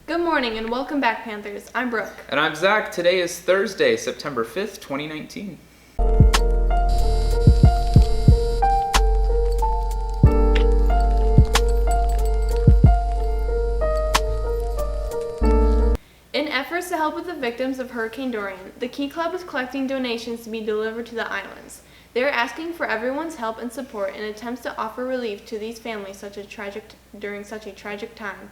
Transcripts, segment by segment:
Good morning and welcome back, Panthers. I'm Brooke. And I'm Zach. Today is Thursday, September 5th, 2019. In efforts to help with the victims of Hurricane Dorian, the Key Club is collecting donations to be delivered to the islands. They are asking for everyone's help and support in attempts to offer relief to these families during such a tragic time.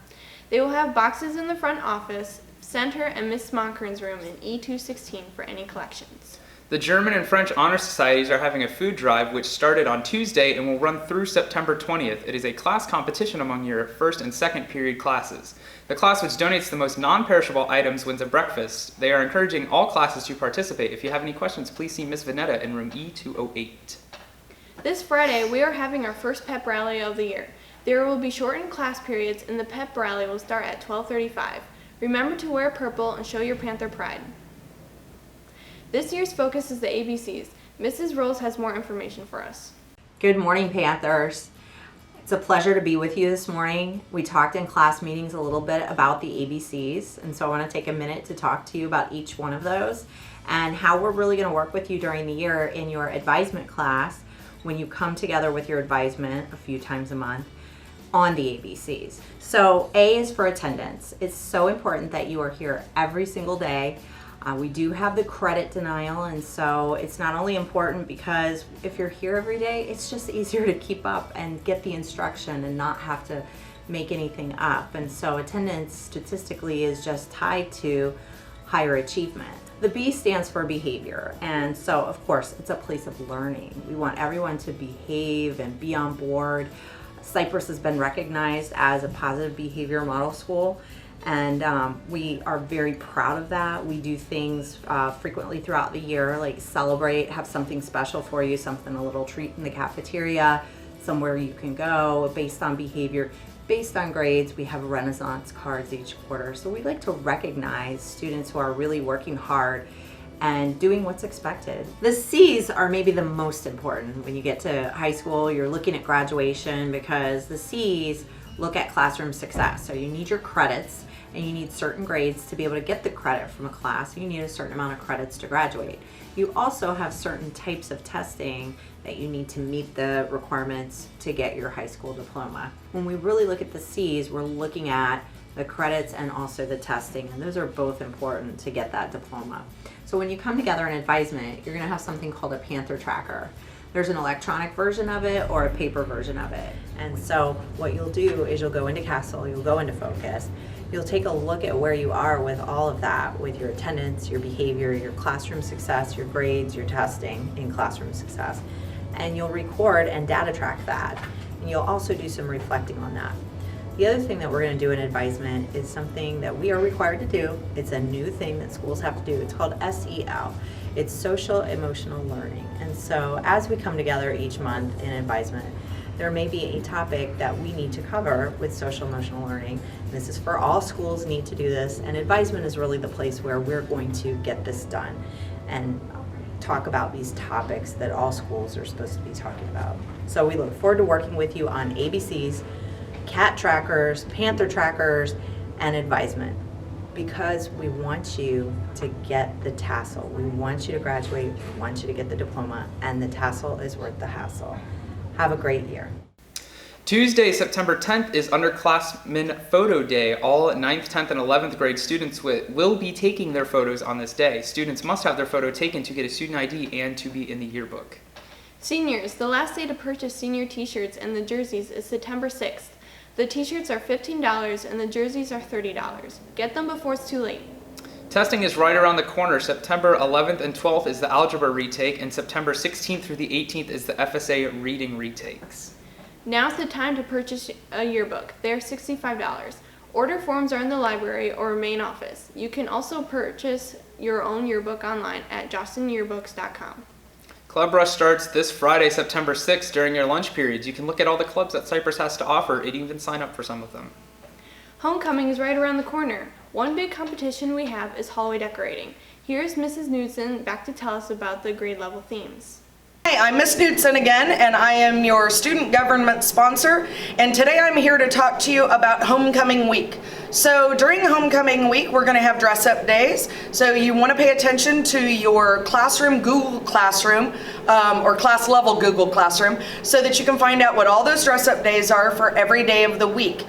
They will have boxes in the front office, center, and Miss Smonkern's room in E216 for any collections. The German and French Honor Societies are having a food drive which started on Tuesday and will run through September 20th. It is a class competition among your first and second period classes. The class which donates the most non-perishable items wins a breakfast. They are encouraging all classes to participate. If you have any questions, please see Miss Vanetta in room E208. This Friday, we are having our first pep rally of the year. There will be shortened class periods and the pep rally will start at 12:35. Remember to wear purple and show your Panther pride. This year's focus is the ABCs. Mrs. Rose has more information for us. Good morning, Panthers. It's a pleasure to be with you this morning. We talked in class meetings a little bit about the ABCs, and so I want to take a minute to talk to you about each one of those and how we're really going to work with you during the year in your advisement class when you come together with your advisement a few times a month on the ABCs. So A is for attendance. It's so important that you are here every single day. We do have the credit denial, and so it's not only important because if you're here every day, it's just easier to keep up and get the instruction and not have to make anything up. And so attendance statistically is just tied to higher achievement. The B stands for behavior, and so of course it's a place of learning. We want everyone to behave and be on board. Cypress has been recognized as a positive behavior model school, and we are very proud of that. We do things frequently throughout the year, like celebrate, have something special for you, a little treat in the cafeteria, somewhere you can go based on behavior. Based on grades, we have Renaissance cards each quarter. So we like to recognize students who are really working hard and doing what's expected. The C's are maybe the most important when you get to high school. You're looking at graduation because the C's look at classroom success. So you need your credits and you need certain grades to be able to get the credit from a class. You need a certain amount of credits to graduate. You also have certain types of testing that you need to meet the requirements to get your high school diploma. When we really look at the C's, we're looking at the credits and also the testing, and those are both important to get that diploma. So when you come together in advisement, you're gonna have something called a Panther tracker. There's an electronic version of it or a paper version of it. And so what you'll do is you'll go into Castle, you'll go into Focus, you'll take a look at where you are with all of that, with your attendance, your behavior, your classroom success, your grades, your testing in classroom success. And you'll record and data track that. And you'll also do some reflecting on that. The other thing that we're going to do in advisement is something that we are required to do. It's a new thing that schools have to do. It's called SEL. It's social emotional learning. And so as we come together each month in advisement, there may be a topic that we need to cover with social emotional learning. This is for all schools need to do this, and advisement is really the place where we're going to get this done and talk about these topics that all schools are supposed to be talking about. So we look forward to working with you on ABCs, CAT trackers, Panther trackers, and advisement, because we want you to get the tassel. We want you to graduate, we want you to get the diploma, and the tassel is worth the hassle. Have a great year. Tuesday, September 10th is Underclassmen Photo Day. All 9th, 10th, and 11th grade students will be taking their photos on this day. Students must have their photo taken to get a student ID and to be in the yearbook. Seniors, the last day to purchase senior t-shirts and the jerseys is September 6th. The t-shirts are $15 and the jerseys are $30. Get them before it's too late. Testing is right around the corner. September 11th and 12th is the algebra retake, and September 16th through the 18th is the FSA reading retakes. Now's the time to purchase a yearbook. They're $65. Order forms are in the library or main office. You can also purchase your own yearbook online at jostinyearbooks.com. Club Rush starts this Friday, September 6th during your lunch periods. You can look at all the clubs that Cypress has to offer and even sign up for some of them. Homecoming is right around the corner. One big competition we have is hallway decorating. Here's Mrs. Knudsen back to tell us about the grade level themes. Hi, I'm Miss Knudsen again, and I am your student government sponsor, and today I'm here to talk to you about homecoming week. So during homecoming week, we're going to have dress-up days, so you want to pay attention to your classroom, Google Classroom, or class-level Google Classroom, so that you can find out what all those dress-up days are for every day of the week.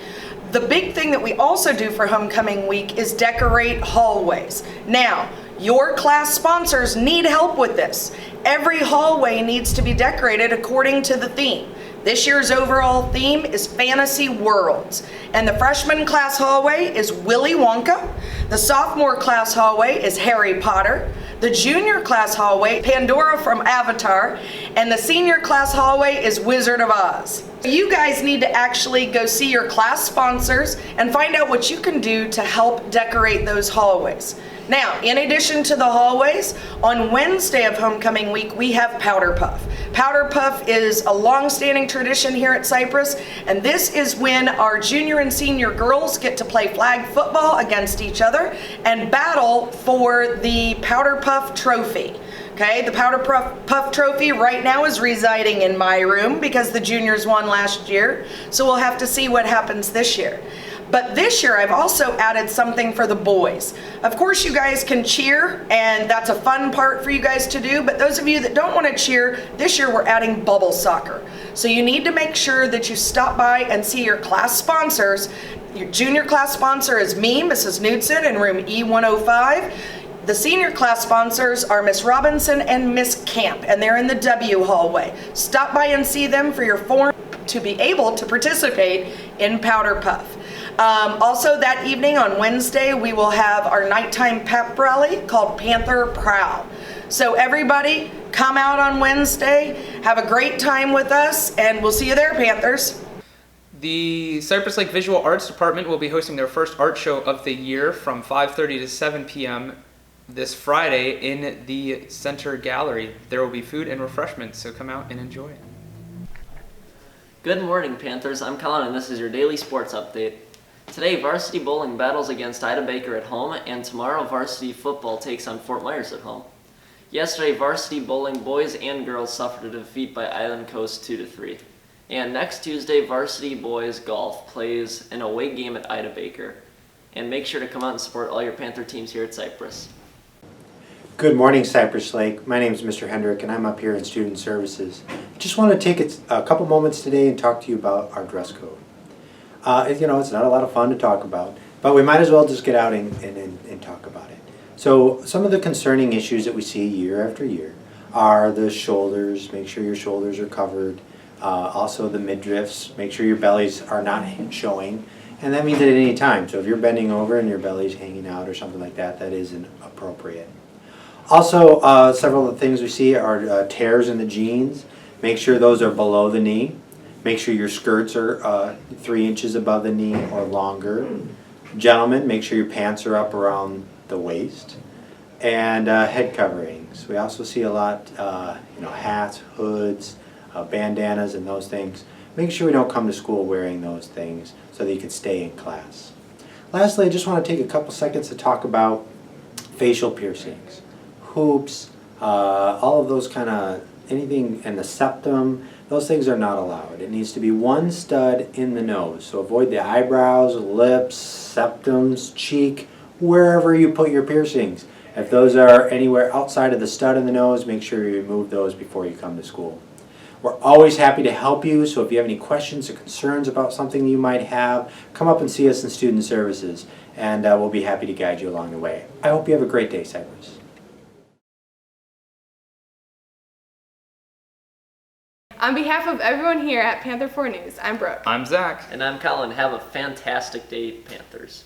The big thing that we also do for homecoming week is decorate hallways. Now, your class sponsors need help with this. Every hallway needs to be decorated according to the theme. This year's overall theme is Fantasy Worlds, and the freshman class hallway is Willy Wonka. The sophomore class hallway is Harry Potter. The junior class hallway, Pandora from Avatar, and the senior class hallway is Wizard of Oz. You guys need to actually go see your class sponsors and find out what you can do to help decorate those hallways. Now, in addition to the hallways, on Wednesday of homecoming week, we have Powder Puff. Powder Puff is a long-standing tradition here at Cypress, and this is when our junior and senior girls get to play flag football against each other and battle for the Powder Puff trophy. Okay, the Powder Puff trophy right now is residing in my room because the juniors won last year, so we'll have to see what happens this year. But this year I've also added something for the boys. Of course you guys can cheer, and that's a fun part for you guys to do, but those of you that don't want to cheer, this year we're adding bubble soccer. So you need to make sure that you stop by and see your class sponsors. Your junior class sponsor is me, Mrs. Knudsen, in room E105. The senior class sponsors are Miss Robinson and Miss Camp, and they're in the W hallway. Stop by and see them for your form to be able to participate in Powder Puff. Also that evening on Wednesday, we will have our nighttime pep rally called Panther Prowl. So everybody come out on Wednesday, have a great time with us, and we'll see you there, Panthers. The Cypress Lake Visual Arts Department will be hosting their first art show of the year from 5:30 to 7 p.m. this Friday in the Center Gallery. There will be food and refreshments, so come out and enjoy. Good morning, Panthers. I'm Colin, and this is your daily sports update. Today, varsity bowling battles against Ida Baker at home, and tomorrow, varsity football takes on Fort Myers at home. Yesterday, varsity bowling boys and girls suffered a defeat by Island Coast 2-3. And next Tuesday, varsity boys golf plays an away game at Ida Baker. And make sure to come out and support all your Panther teams here at Cypress. Good morning, Cypress Lake. My name is Mr. Hendrick, and I'm up here in Student Services. I just want to take a couple moments today and talk to you about our dress code. You know, it's not a lot of fun to talk about, but we might as well just get out and talk about it. So some of the concerning issues that we see year after year are the shoulders. Make sure your shoulders are covered. Also the midriffs. Make sure your bellies are not showing. And that means at any time. So if you're bending over and your belly's hanging out or something like that, that isn't appropriate. Also, several of the things we see are tears in the jeans. Make sure those are below the knee. Make sure your skirts are 3 inches above the knee or longer. Gentlemen, make sure your pants are up around the waist. And head coverings. We also see a lot, hats, hoods, bandanas, and those things. Make sure we don't come to school wearing those things so that you can stay in class. Lastly, I just want to take a couple seconds to talk about facial piercings, hoops, all of those kind of, anything in the septum. Those things are not allowed. It needs to be one stud in the nose. So avoid the eyebrows, lips, septums, cheek, wherever you put your piercings. If those are anywhere outside of the stud in the nose, make sure you remove those before you come to school. We're always happy to help you, so if you have any questions or concerns about something you might have, come up and see us in Student Services, and we'll be happy to guide you along the way. I hope you have a great day, Cypress. On behalf of everyone here at Panther 4 News, I'm Brooke. I'm Zach. And I'm Colin. Have a fantastic day, Panthers.